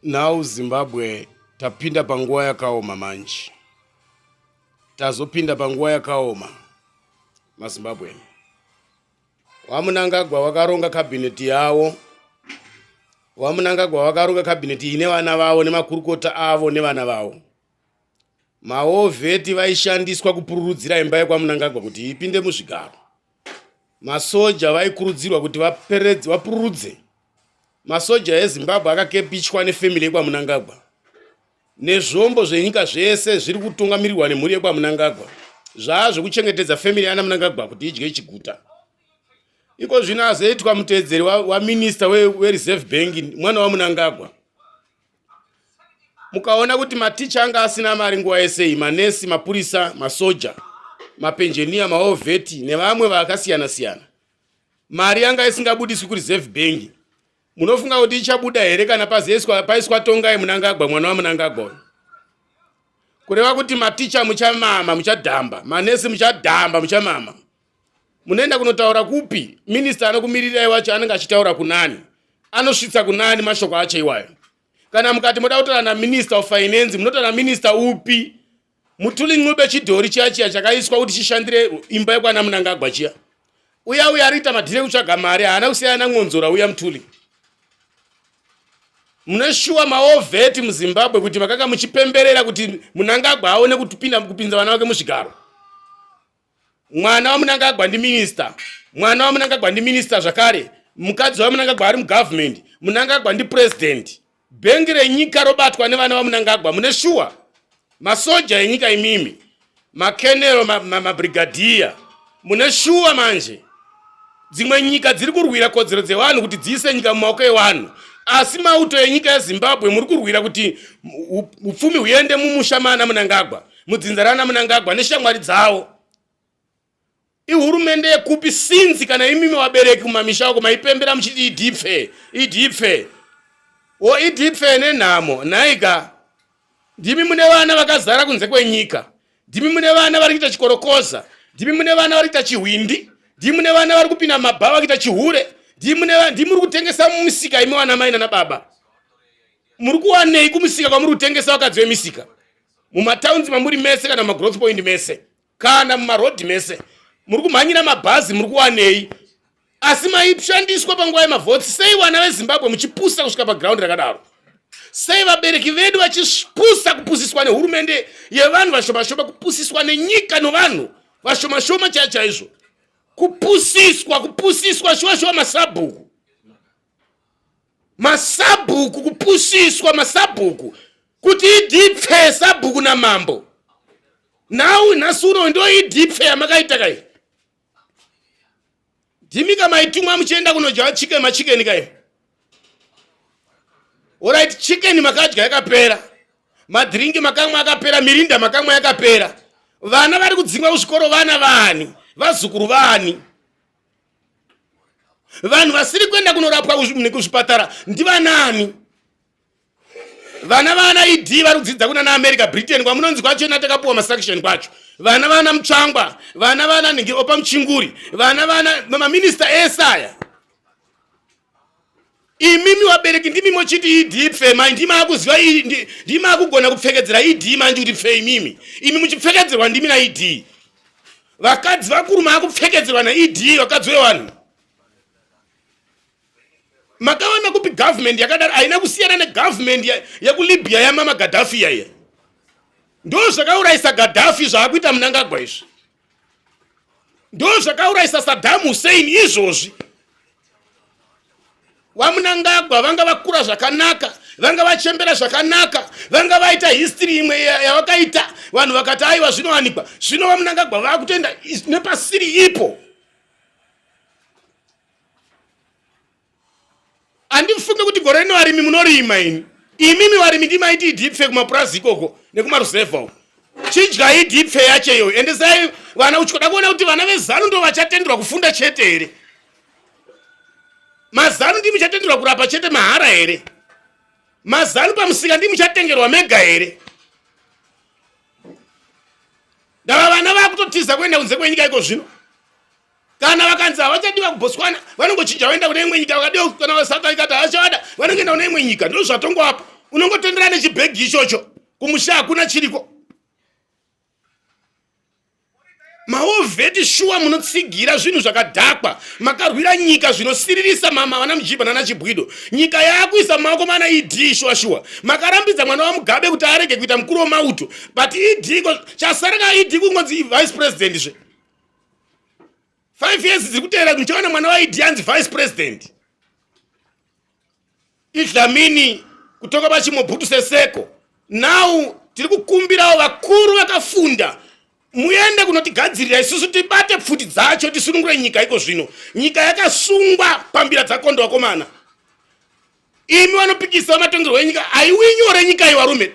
Now Zimbabwe tapinda panguwa yakaoma manji. Tazopinda panguwa yakaoma maZimbabwe. YaMnangagwa wakaronga cabinet yawo. YaMnangagwa wakaronga cabinet ine vana vavo nemakurukota avo nevana vavo. Maovheti vaishandiswa kupururudzira imba yakwaMnangagwa kuti ipinde muzvigaro. Masoja vaikurudzirwa kuti vapururudze. Masoja eZimbabwe akakepichwa nefamily yakwaMnangagwa. Nezvombo zvenyika zvese zviri kutungamirirwa nemhuri yakwaMnangagwa. Zvazvokuchengetedza family yaMnangagwa kuti idye chiguta. Iko zvino azoitwa mutedzeri wa minister we Reserve Bank mwana waMnangagwa. Mukaona kuti maticha anga asina mari nguwa yese, manesi, mapurisa, masoja, mapenjenia, maovheti nevamwe vakasiyana siyana. Mari yanga isingabudiswi ku Reserve Bank. Munofunga kuti ichabuda here kana paiswa tonga yeMnangagwa mwana waMnangagwa? Kureva kuti maticha muchamama, muchadhamba, manesi muchadhamba, muchamama. Munoenda kunotaura kupi? Minister anokumirira wacho anenge achitaura kunani. Anosvitsa kunani mashoko acho iwayo. Kana mukati moda kutaura na Minister of Finance, munotaura na minister upi? Mutuli Ncube chidhori chiya chakaiswa kuti chishandire imba yakwaMnangagwa chiya. Uya arita madhire kutsvaga mari, haana kusiyana ngonzora uya Mutuli. Munoshuwa maovheti muZimbabwe kuti makanga muchipemberera kuti Mnangagwa aone kupinza vana vake muzvigaro. Mwana waMnangagwa ndi minister. Mwana waMnangagwa ndi minister zvakare. Mukadzi waMnangagwa ari mugovernment. Mnangagwa ndi president. Bhengi renyika robatwa nevana vaMnangagwa. Munoshuwa masoja enyika imimi, makenero, mabrigadier. Munoshuwa manje. Dzimwe nyika dziri kurwira kodzero dzevanhu kuti dziise nyika mumaoko evanhu. Asi mauto enyika yeZimbabwe muri kurwira kuti upfumi huende mumushamana Mnangagwa, mudzinzarana Mnangagwa neshamwari dzawo. Ihurumende yekupi sinzi kana imimi wabereki kumamisha uko maipembera muchiti idipfe. Idipfe nenhamo, naika. Ndimi mune vana vakazara kunze kwenyika. Ndimi mune vana vari kuita chikorokoza. Ndimi mune vana vari kuita chihwindi. Ndimi mune vana vari kupinda mabhava kuita chihure. Ndimuri kutengesa mumisika imi wana mai nana baba. Muri kuwanei kumisika kwa muri kutengesa wakadzi wemisika? Mumatowns mamuri mese kana growth point mese kana mumaroad mese. Muri kumhanyira mabhazi muri kuwanei? Asi maishandiswa panguva yemavhotsi. Sei vana veZimbabwe muchipusa kusvika paground rakadaro? Sei vabereki vedu vachipusa kupusiswa nehurumende yevanhu vashoma kupusiswa nenyika novanhu vashoma chaizvo? Kupusiswa shwa masabuku kupusiswa masabuku kuti idipfe sabuku na mambo. Now nasuno ndo idipfe yamakaita kai. Dimika maitumwa muchenda kunodya chicken kai. Alright, chicken makadya yakapera. Madrinki makamwa yakapera, mirinda makamwa yakapera. Vana vari kudzingwa kuzvikoro vana vani, vazukuru vani. Vanhu vasiri kuenda kunorapwa kuzvipatara ndivanani? Vana ID vari kudzidza kuna America, Britain kwamunonzi kwacho natakapuwa masanction kwacho. Vana mutsvangwa, vana opa muchinguri, vana maminister esaya. Imimi wabereki ndimi mochiti idipfe mai ndima akuziva ndima akugona kupfekedzera ID manje kuti pfe imimi. Imi muchipfekedzerwa ndimi na ID. Vakadzi vakuru akupfekedzerwa na ID vakadzi vevanhu. Makawana kupi government yakadaro haina kusiyana negovernment yakuLibya yamama Gaddafi yaya. Ndo zvakauraisa Gaddafi zvaakuita Mnangagwa izvi. Ndo zvakauraisa Saddam Hussein izvozvi. YaMnangagwa vanga vakura zvakanaka, vanga vachembera zvakanaka, vanga vaita history imwe yavakaita, vanhu vakati aiwa zvinowanikwa. Zvino YaMnangagwa vakutenda nepasiri ipo. Andifunge kuti gore rino varimi munorima ini. Imimi varimi ndimaiti idipfe kumapurazi ikoko nekumaruzevha. Chidya idipfe yacho iyo. Endesai vana uchikoda kuona kuti vana veZANU ndo vachatenderwa kufunda chete here. MaZANU ndimi chatenderwa kurapa chete mahara here. MaZANU pamusika ndimi chatengerwa mega here. Dava vana vakutotiza kuenda kunze kwenyika iko zvino. kana vakanzi havachadiwa kuBotswana vanongochinja vaenda kune imwe nyika, vakadiwa kana vaSouth Africa havachada vanongoenda kune imwe nyika. Ndizvo zvatongo apo, unongotenderana nechibhegi ichocho, kumusha hakuna chiriko. Maovheti shuwa munotsigira zvinhu zvakadhakwa, makarwira nyika zvinosiririsa mama vana Mujibha nana Chibwido. Nyika yakuisa maoko mana idhi shuwa. Makarambidza mwana wa Mugabe kuti arege kuita mukuru wemauto, but idhi chasaraka idhi kungonzi vice president zve. 5 years zikutera kuchaona mwana wa idhi anzi vice president. Idlamini kutoka pachimobhutu seseko. Now tiri kukumbirawo vakuru vakafunda muende kunotigadzirira isusu tibate pfuti dzacho tisunungure nyika iko zvino. Nyika yakasungwa pambira dzakondo vakomana. Imi vanopikisa matongerwo enyika aiwinyore nyika iwarume.